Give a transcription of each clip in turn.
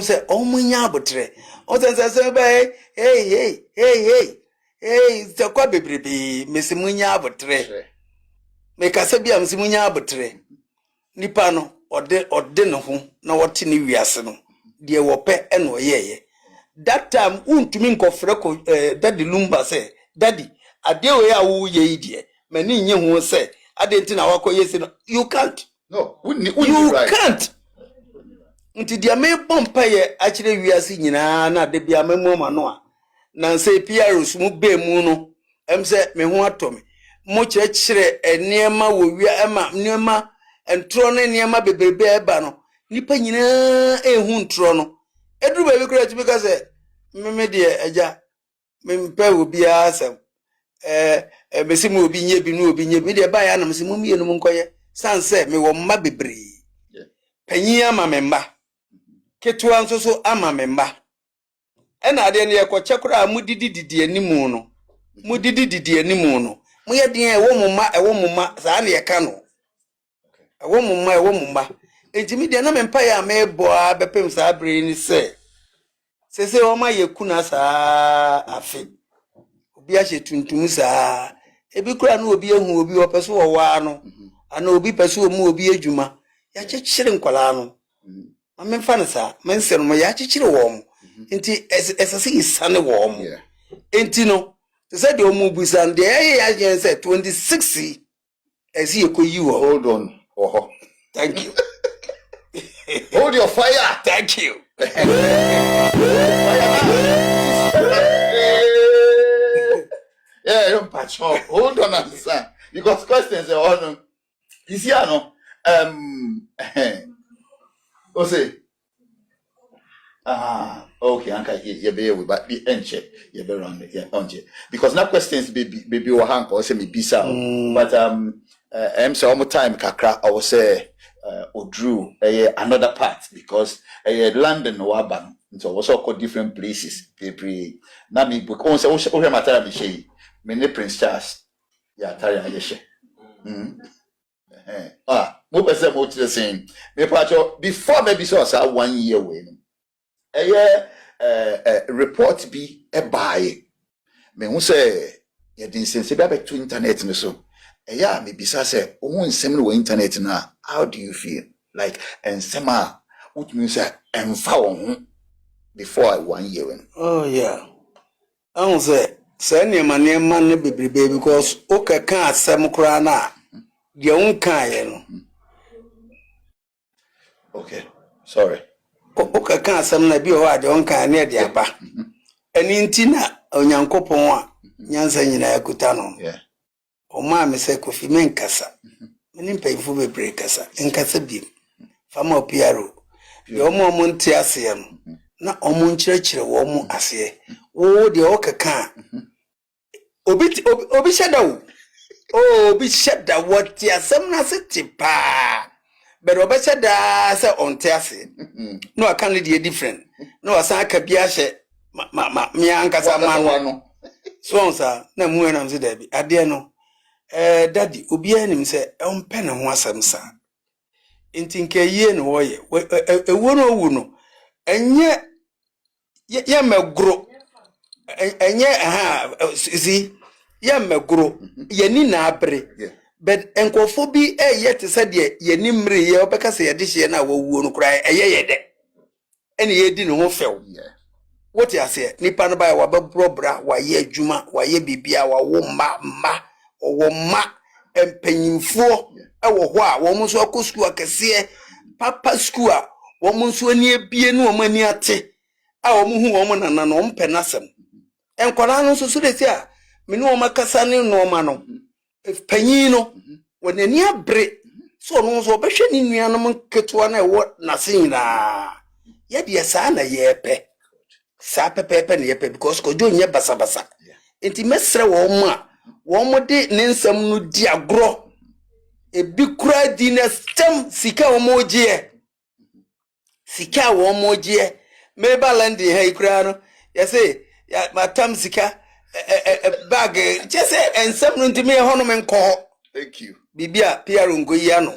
say omunya abotre o say by hey the kwa bebrebe mesimunya abotre me kasa bia mesimunya abotre nipa no ode no ho na wote ne wiase no de wo pe e no yeye that time untumi nkofre ko daddy lumba say daddy ade we a wo ye die mani nye ho say ade nti na wakoye say no you can't you right. Can't nti dia me bompa ye akire wiase nyina na de bia memu ma no a na nse PRS mu be mu no em se me ho atome mo kirekire enema wo wia ema enema entro ne enema bebrebe eba no nipa nyina ehu ntro no eduru ba bi kura ti bika se me de eja me mpa obi asem mesi mu obi nye bi no obi nye bi de ba ya na mesi mu mienu mu nkoye sanse me wo mma bebre panyi ama memba ketua nso so ama memba ena ade ne yekoche kura mudidi animu no mudidi animu no moye den ewo mumma saa ne yeka no ewo mumma entimi de na mempa ya mebo a bepem saa bre ni se o ma yekuna saa afi obi a shetuntum saa ebi kura no obi ehu obi opeso wo wa no ana obi peso mu obi adwuma ya chechire nkwala no amemfa ne saa mensero mo ya chechire wo mo enti esase isane wo mo enti no say the omu busan de ya yen say 26 esi ekoyi wo. Hold on. Oh. Thank you. Hold your fire. Thank you. Yeah, don't patch up. Hold on, understand. Because questions are on. You see, I know. Say. Okay, Anka, you be with but be enche, you be around it, because now questions baby or hank or say me bisa, but I'm so almost time kakra I will say or drew another part because London or Aban, so also called different places. People now me because also matter be she many Prince Charles, yeah, Tara Yeshe. Mo person mo to the same. Me pacho before maybe so 1 year away. Report be a buy. Me who say ye din sense be back to internet no so. Maybe say who similar internet na. How do you feel? Like and sema what means say emfa before 1 year. Oh yeah. I say name ne bebrebe because okay kan asem kura na de un kan ye no. Okay. Sorry. Oka kan asem na bi o ade on kan na de aba eni ntina onyankopon a nyansa nyina yakuta no o ma me se kofi men kasa meni mpayifo bebre kasa nkasa bi fama opiaro de o mo nti ase no na o mo nkyerɛkyerɛ wo mo ase wo de o kaka obi sheda wo obi sheda what asem na se tipa but obecha da say on ase no I can dey different no asan aka bia hye me ankasa ma no so on sa na mu na mse da bi ade no daddy obi anim say on pe ne ho asem sa enti nke yie no wo ye ewo no wu no enye ye megro enye si ye megro ye ni na abre but enkofo bi yet said ye nimre ye obeka se ye de hye na wawuo no kra ye de ene ye di no ho few what you say nipa no ba wa bebrobra wa ye adwuma wa ye bibia wa wo ma wo ma empanyimfo wo ho a wo so akọ school akese papa school a wo so ani ebie no wo ani ate a wo hu wo nana no mpenasem enkwala no so de tia me no makasa ne no ma no panyin no wonani abre so no so behwe ni nuanom ketewa na wo nase nyina ye de sa na ye pe sa pepepe na ye pe because ko jo nye basabasa enti mesre wo mo de ne nsam no di agro ebi kura di na stem sika wo mo je sika wo mo je me balandi ha ikura no ye say ya matam sika bag just say ensam no ntimi ho no menko. Thank you. Bibia PR ngoyi ano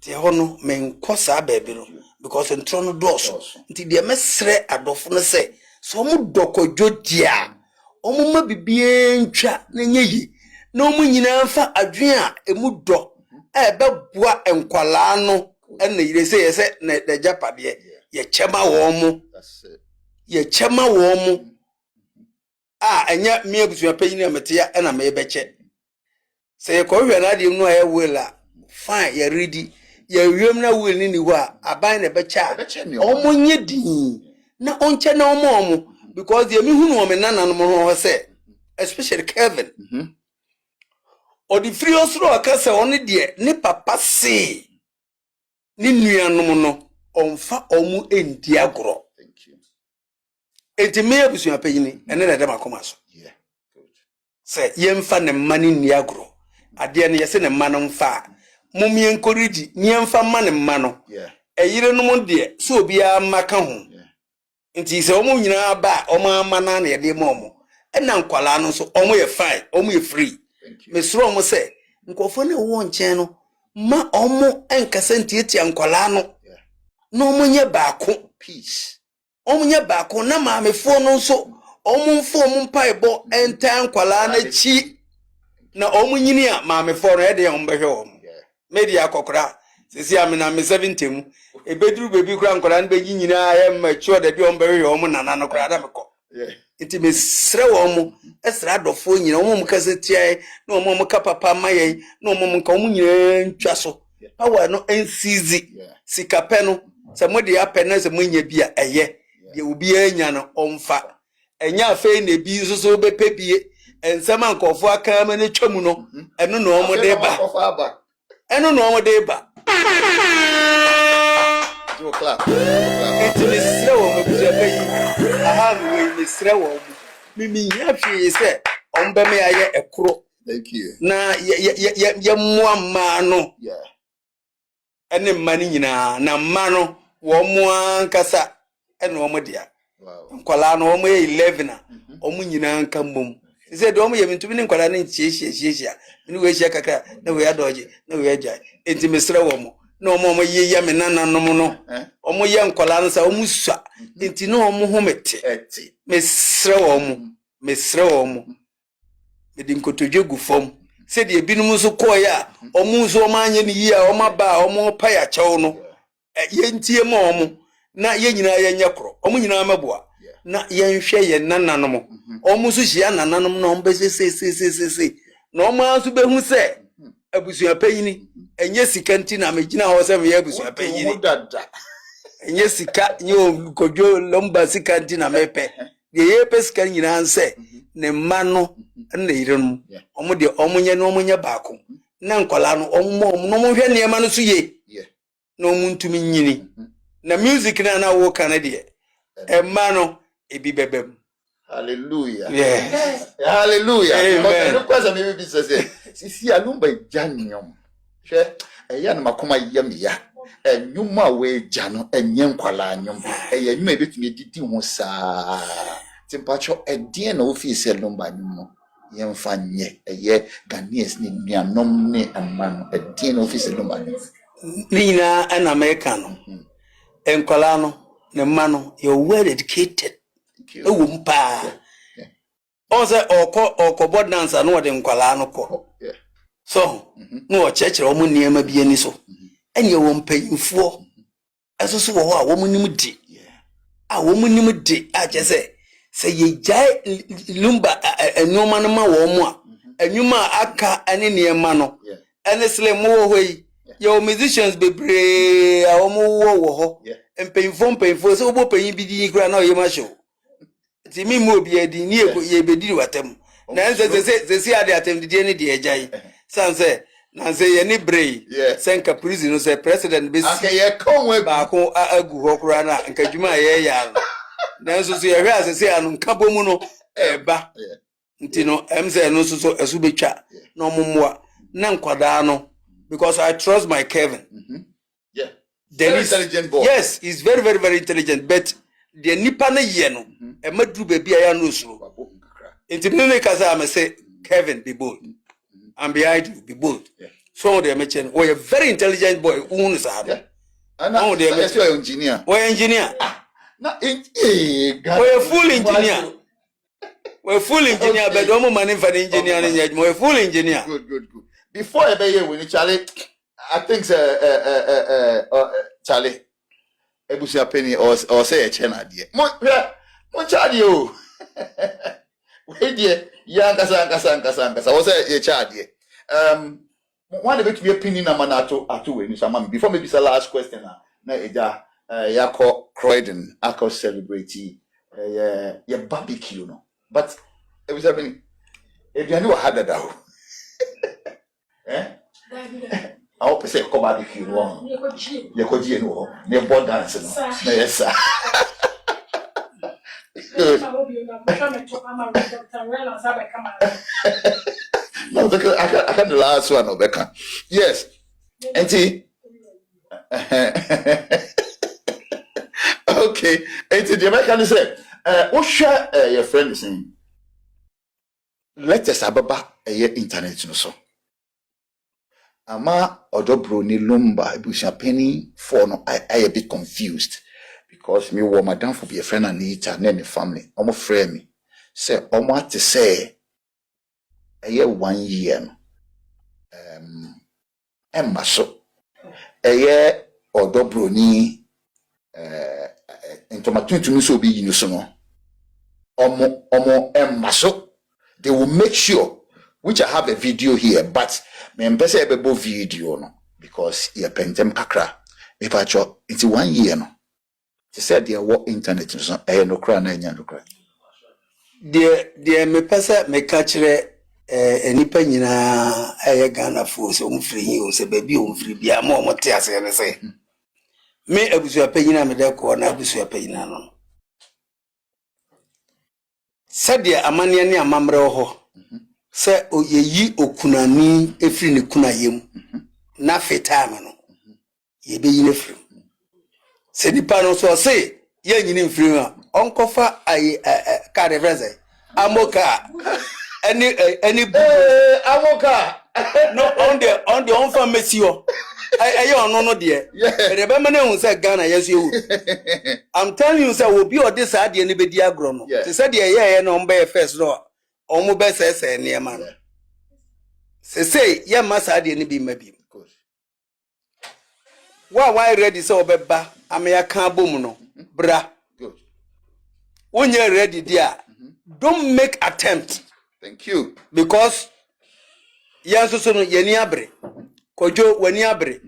Ti hono men kosa baby no because ntro no doso nti de mesre adofo no se so mu dokojo dia omu ma bibie ntwa na nyeyi na omu nyina fa adwen a emu do beboa enkwala no na yire se yese na de japade ye chema wo mu ye chema wo mu enya me abusu apanyin na metia na me beche se ko hwe na de no wela fine ye ready ye wiem na will ni ho a aban na becha omo nye din na onche na omo because ye me hunu o me nana no ho se especially Kevin o di free osro aka se oni de ne papa se ni nuanom no onfa omu endi agro enti me abusu apanyini ene na dem akoma so se yemfa ne mani ni agro ade ne yese ne mano mfa mumie nkoridi niemfa mane mmano eyire no mo de so obia maka ho nti se omo nyina ba omo amana na yede mo omo ena nkwala no so omo ye fine omo ye free mesro omo se nkofo ne wo nchen no ma omo enkase ntieti nkwala no no omo nye baako peace omo nye baako na maamefo no so omo mfo omo mpaebo enta nkwala na chi na omo nyini a maamefo no yede omo behwe omo media kokora sisi amina me 70 mu ebeduru bebi kura nkola nbe nyina ya mature da bi on be hwe omo nana no kura da meko iti me sre wo mo esra dofo nyina omo mkase tiai na omo mka papa maye na omo mka omo nyina ntwa so power no NCZ sikape no se mode ya pena se munya bia eye de obi anya no omfa enya afa na bi so so be pebie ensema nkofo aka ma ne twam no eno no omo de ba eno no omo de ba do clap enti misre wo mebuja bayi aha we misre wo mimi hafie se ombe me aye ekro thank you na ye muamma no ene mani nyina na mma no wo mua nkasa ene omo dia nkwala no omo 11 a omo nyina nka mom se de omo ye mintumi ne nkwala ne chiechia ni we hia kaka na we adoje na we agya enti misre wo mo na omo ye ya me nana no no omo ye nkwala no sa omo sua enti na omo ho mete misre wo mo me din kotodwe gu fom se de binum so koya omo so omo anye ni yi a omo ba omo pa ya chew no ye ntie ma omo na ye nyina ye nyekro omo nyina meboa na ye nhwe ye nananom omo so hia nananom na omo be se na omo aso be hu se abusua panyini enye sika nti na megina ho se me ye abusua panyini enye sika nye kodwo lomba sika nti na mepe ye pesika nyina nse ne mano na irenum omo de omo nye no omo nye baako na nkola no omo no mo hwe ne ma no so ye na omo ntumi nyini na music na wo kana de mano ebi bebem hallelujah hallelujah amen no kwasa me bi se sisi alumba janyom hwe eya na makoma yamia enyuma we jano enye nkwala anyom enyuma ebetumi didi ho saa timpacho edien na office alumba anyom no yemfa nye eye Ghanaians ni nuanom ne amano edien na office alumba anyom nina an American enkwala no ne mano you're well educated ewo mpa oze oko dance no de nkwala no ko so no chechire omo niema bi ani so ene wo mpanyimfo eso so wo ho a wo munim di a wo munim di a chese se ye jai lumba enuma no ma wo mo a enuma aka ane niema no ene sele mo wo hoyi your musicians bebre a wo mo wo ho mpanyimfo so wo panyin bi di kura na o yema show ti mi mo bi edi ni ye bediri watem na nse se ade atem di ni de ejai sanse na se ye ni brei senka prison no se president be aka ye konwe ba ko agu ho kura na nka djuma ye ya na nso so ye hwe asese anu nka bomu no eba nti no emse no so esu betwa na omumwa na nkwada no because I trust my Kevin very intelligent boy. Yes, he's very, very, very intelligent. But the nipa na ye no, e madru baby aya no suro. Inti me kasa am say, Kevin, be bold. I'm behind you, be bold. So they mention we a very intelligent boy who is yeah. And now they are engineer. We engineer. Na we a full engineer. We full engineer, but don't money for the engineer. We full engineer. Good. Before I be here when Charlie, I think Charlie, Ebusia Penny or say a chena dear. Mon Charlie, you. Wait, dear, Yanka. I was a child, dear. One of it to be a penny namanato at 2 in some before maybe the last question. Na Yako Croydon, Ako celebrity, barbecue, no. But it was happening. If you knew I had that, I hope say barbecue, no. You could you know, near board dancing. Yes, sir. Good. No, I got the last one, Obeka. Yes. Auntie. Okay. Auntie, the American said, what share your friend is saying? Let us ababa internet no so. Ama odobro ni lumba Ebusia Penny for no I a bit confused because me wo madam for be a friend and Anita na the family. Omo frame me. Say omo to say 1 year no. Emma so odobro ni into matuntum so be you so no. Omo Emma so they will make sure, which I have a video here, but me mpese ebebo video no because ye pentem kakra. Me pacho into 1 year no. They said they work internet so no kra na nya no kra. De me pese me kachire enipa nyina Ghana fo so mfiri o se baby o mfiri bia mo mote ase ne se. Me Abusua Penyina me de ko na Abusua Penyina no. Sadia amania ne amamre ho se oyeyi okunani efiri ne kunayem na fetama no ye be yine firi se nipa no so se ye nyini mfiri a onkofa ai ka reverse amoka any amoka no on the onfa mesio aye ono no de e be mane hu se Ghana yeso ewu I'm telling you say obi odi sa de ne be di agro no se se de ye no mba first no omo be se ne ma no se ye ma sa de ne bi ma bi why ready so obeba amya kan bom no bra when you ready there don't make attempt. Thank you because yanso so no ye ni abre kojo wani abre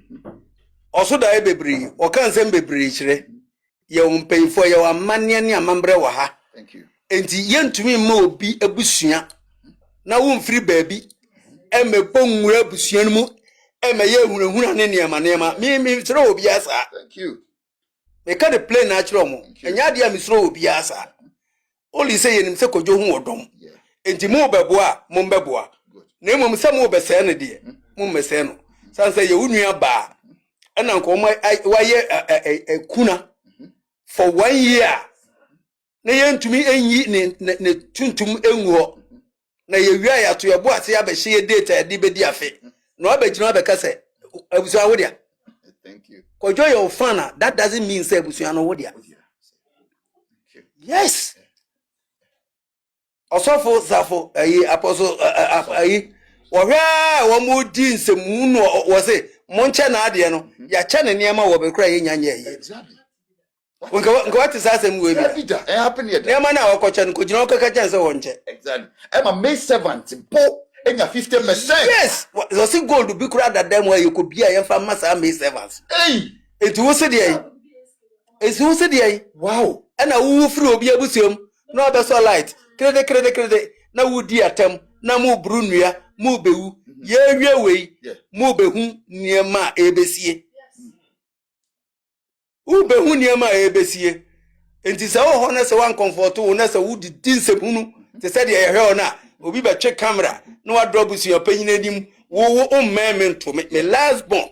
oso da ebebri o kan sem bebri kire ye umpeyfo ye wa manne ne amambre wa ha. Thank you. Enti yentumi ma obi abusua na wo mfiri baabi emebo nwura abusua no mu emeye hunahuna ne niema mi tro obi asa. Thank you. Me ka de play natural mo enya dia mi tro obi asa oli say yenim se kojo hu odom enti mo beboa mo mbeboa na emom se mo bese ne de mo mese no sanse ye unua ba na nko waye kuna for 1 year na yentumi enyi ne tuntum enwo na ye wia ya to ye bo ase ya be hye data ya de bedi afe na obegina obeka se Abusua wodia. Thank you. Kojo your fan that doesn't mean say Abusua no wodia. Yes. Osofo zafo apostle wohwe wo mudi nsemu no wo se monche na ade no ya che ne niema wo be kra ye nyanya ye. Exactly. Nka what is asem we bi. It happen here. Niema na wo koche no kojina okaka chense wo nche. Exactly. Am a May 7th po enya 50%. Yes. So see gold bi kra that them where you could be a yemfa masa May 7th. Hey. It wo se de. It wo se de. Wow. Ana wo firi obi abusuam no be so light. Krede na wudi atem na mu brunua mu bewu ye wie wei mu behu niema ebesie u behu niema ebesie enti se wo ho na se wan comfort wo na se wudi tinsebunu te se de ye hwe ona obi be twe camera na wa drop busuya panyina dim wo mmemme nto me last born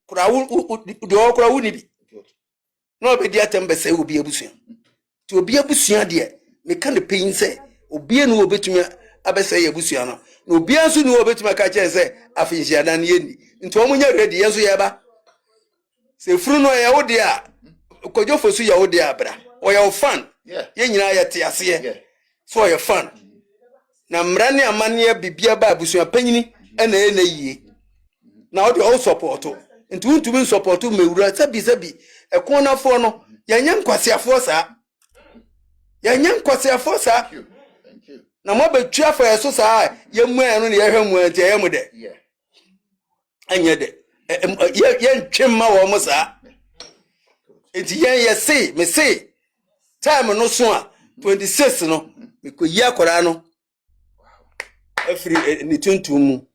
kura wo de okura wo ni bi no be di atem be se obi abusuya ti obi abusuya de me kan de pain se obi enu obetumi abese ye busua no na obi anso ni obetumi ka kire se afinhia dan ye ni nti omunya ready yenso yeba se furu no ye wo dia kojo fosu ye wo dia bra o ye fan ye nyina ye te ase so ye fan na mrane amane bibia ba abusua panyini na ye na yie na o de o support nti untumi support mewura sabi ekon na fo no yanya nkwasiafo sa na mo betwa fo yeso sa yemu enu na yehwemu ante yemu de anye de ye ntwemma wo mo sa enti yen ye say me say time no so a 26 no me ko yi akora no afri ni tuntum mu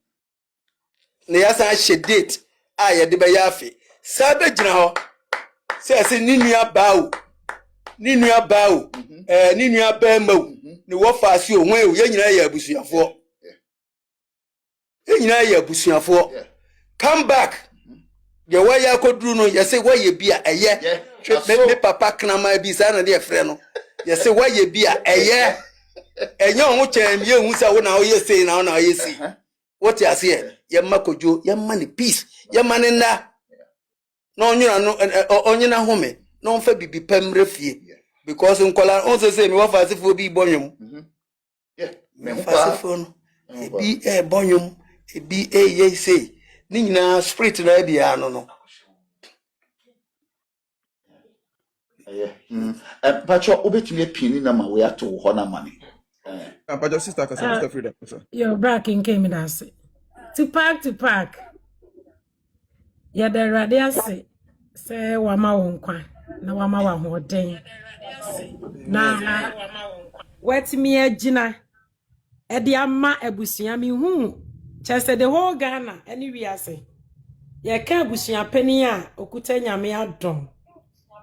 na yasa she date a ye de be yafe sa be gina ho se ni nua baawo ni nua baawo ni nua baamawo ni wo fa ase ohun e ye nyina ya abusuafo come back ye wa ya koduru no ye say wa ye bia eye me papa knama bi sa na de frɛ no ye say wa ye bia eye enye ohun chan ye hu sa wo na wo ye say na wo na ye say what you say ye makojo ye man peace ye man na no onyuna no onyina home no mfa bibi pamre fie because nkola on say me wa fa asefo bi bonwom me fa asefo no ebi bonwom ebi ye say ni nyina spirit na bia no Pacho obetumi apini na ma we ato ho na mane Pacho sister kasa Mr. Freedom your back in came in us to park ya the radiasi say wama wonkwa na wama wa hoden na wetimi agina e de ama abusua mi hu chese the whole Ghana anywhere ase ye ka abusua pani a okuta nyame adom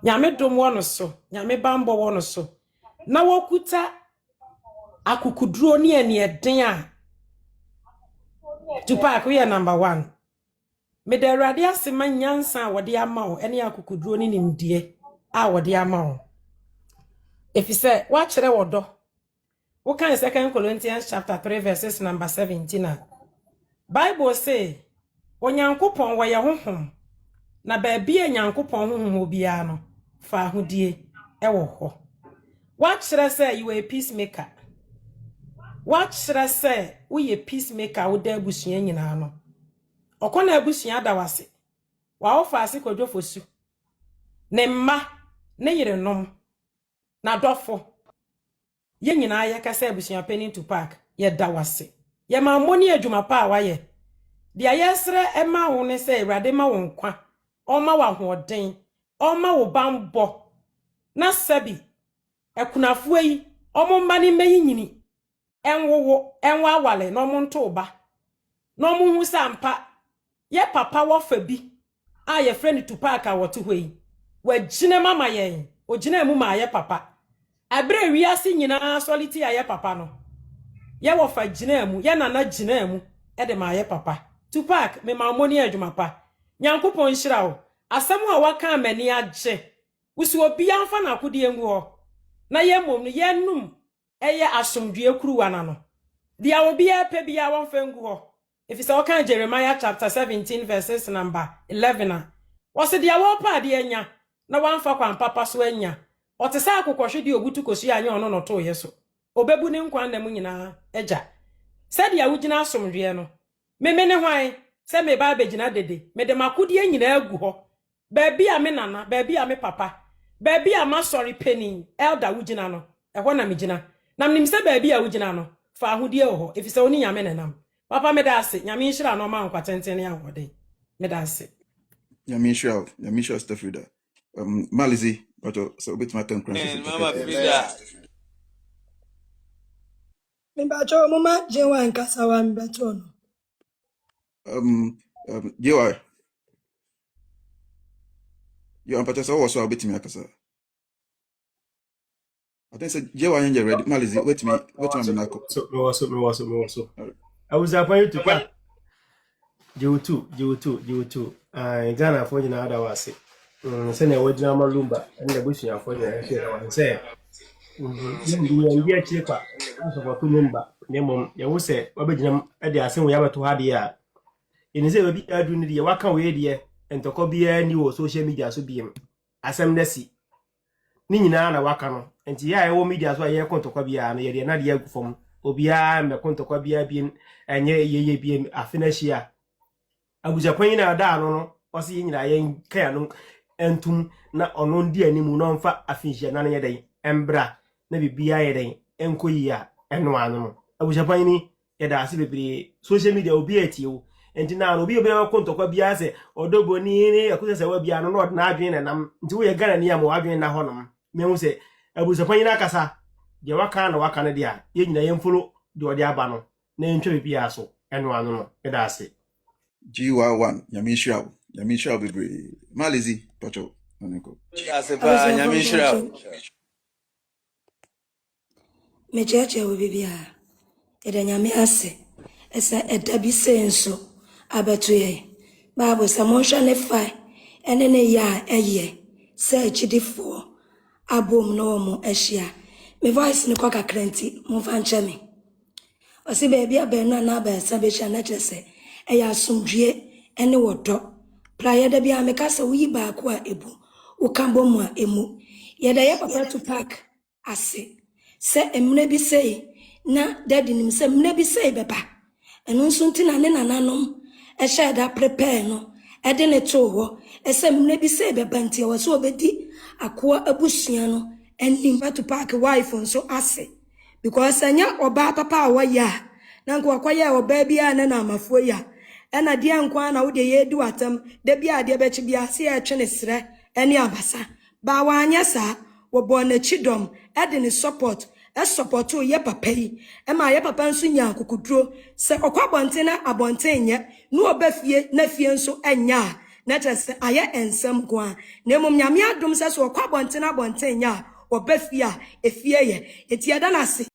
nyame dom wono so nyame bambo wono so na wokuta akukuduro ni eni eden a Tupac we are number 1 me the radiasi man nyansa wode ama wo eni akukuduro ni nimdie a wode ama wo if you say wa kire wodo we can 2 Corinthians chapter 3 verses number 17 Bible say onyankopon wo ye honhom na ba bia nyankopon honhom obia no fa ahodie e wo ho wa kire say you a peacemaker wa kire say we a peacemaker wo da abusua nyina no okona abusua da wase wa wo fa ase kodwo fosu ne mma ne yerenom na dofo ye nyina ye kasa abusua pani Tupac ye da wase ye ma moni adwuma pa wa ye de ayesre ema wo ne se Awurade ma wo nkwa o ma wa hoden o ma wo bambo na sabi ekunafo yi o mo mma ni meyi nyini enwowo enwa awale no mo nto ba no mo hu sampa ye papa wo fa bi a ye friend Tupac a woto hoi wa gine mama ye o gine mu ma ye papa abre wiase nyina soliti a ye papa no ye wo fa gine mu ye nana gine mu e de ma ye papa Tupac me ma moni adwuma pa nyankopon hyira wo asem a waka amani agye wusu obi amfa na akodi engu ho na ye mom no ye num eye asomdue kuruwa na no dia obi epe bia wonfa engu ho if you say Jeremiah chapter 17 verses number 11 was dia wo pa de anya na wonfa kwan papa so anya otesa akokwohwe de obutu kosu anya ono no to yeso obebu ne nkwan na mu nyina eja said ya wugina asomdue no memene hwan se me ba begina dede me de makudie nyina agu ho baabi a me nana baabi a me papa baabi a ma sorry penny elder wugina no ehwo na me gina na mnim se baabi a wugina no fa ahodie ho efise oni nyame nenam papa me da ase nyame nhira no ma nkwatenten ya hode me da ase nyame nhira Mr. Freedom Malizi Pacho so bit my turn mama Frida me bacho mama jewa nkasa wa mbacho no you am Pacho so was so bit me akasa I think say Jewa anya ready Malizi wait me nako so me was I was appointed to pack you too Ghana for you other was send a word malumba and the bush for the say you get cheaper as of a number name you will say Obajam at the assembly we have to have here in say be doing the waka way dear and to copy any social media so be asem nesi ni nyina na waka no enti ya e wo media so ye kontokwa bia no ye na de agufom obia me kontokwa bia bi enye ye bi afenahia abuja kwan na da no osi ye nyina ye kan no entum na ono ndi animu no mfa afenahia na ye den embra na bibia ye den enkoyi a eno anu no abuja kwan ni ye da ase bebre social media obi etiwo enti na no obi obia kontokwa bia se odobo ni ni akusa se wa bia no na adwen na nam nti wo ye gana ni am wa adwen na honom me say abusa kwanyina kasa de waka na waka ne dia ye nyina ye mfolo de odi aba no na ntwe bibia so eno anu no e da ase GY1 Yamisha bebre Malizi pacho oneko asepa nyamishra Me cheche wo bibia. Ede nyame ase. Esa edabi senso abeto ye. Bible say mo hwa ne fa ene ne ya eye. Se chidifo abom no mo ehia. Me voice ne kwa kakranti mo fa nche me. Osi baby abenu na ba sa be cha na chese. Eya asomdue ene wodo. Praye da bia me kasa wi ba ko a ebu. Ukambo mu a emu. Ye da ye papa to park ase. Se emne bi sei na daddy nim se emne bi sei beba. Enu nso ntina ne nananom ehia da prepare no. Ede ne to ho. Ese emne bi sei beba ntia wo so obedi akoa abusua no enim to park wife nso ase. Because anya oba papa awaya na nko akwaya oba bia na na amafo ya. Ena dia nkwa na wo de ye di watam de bia de bechi bia se ya twe ne sre ene abasa. Ba wa anya sa wo bo na chidom ede ne support support ye papa yi e ma ye papa nso nya akukuduro se okwa bonte na abonte nye no obafie na fie nso anya na chese aye ensem kwa na mum nyame adom se so okwa bonte na abonte nya obafie a efie ye eti ada na se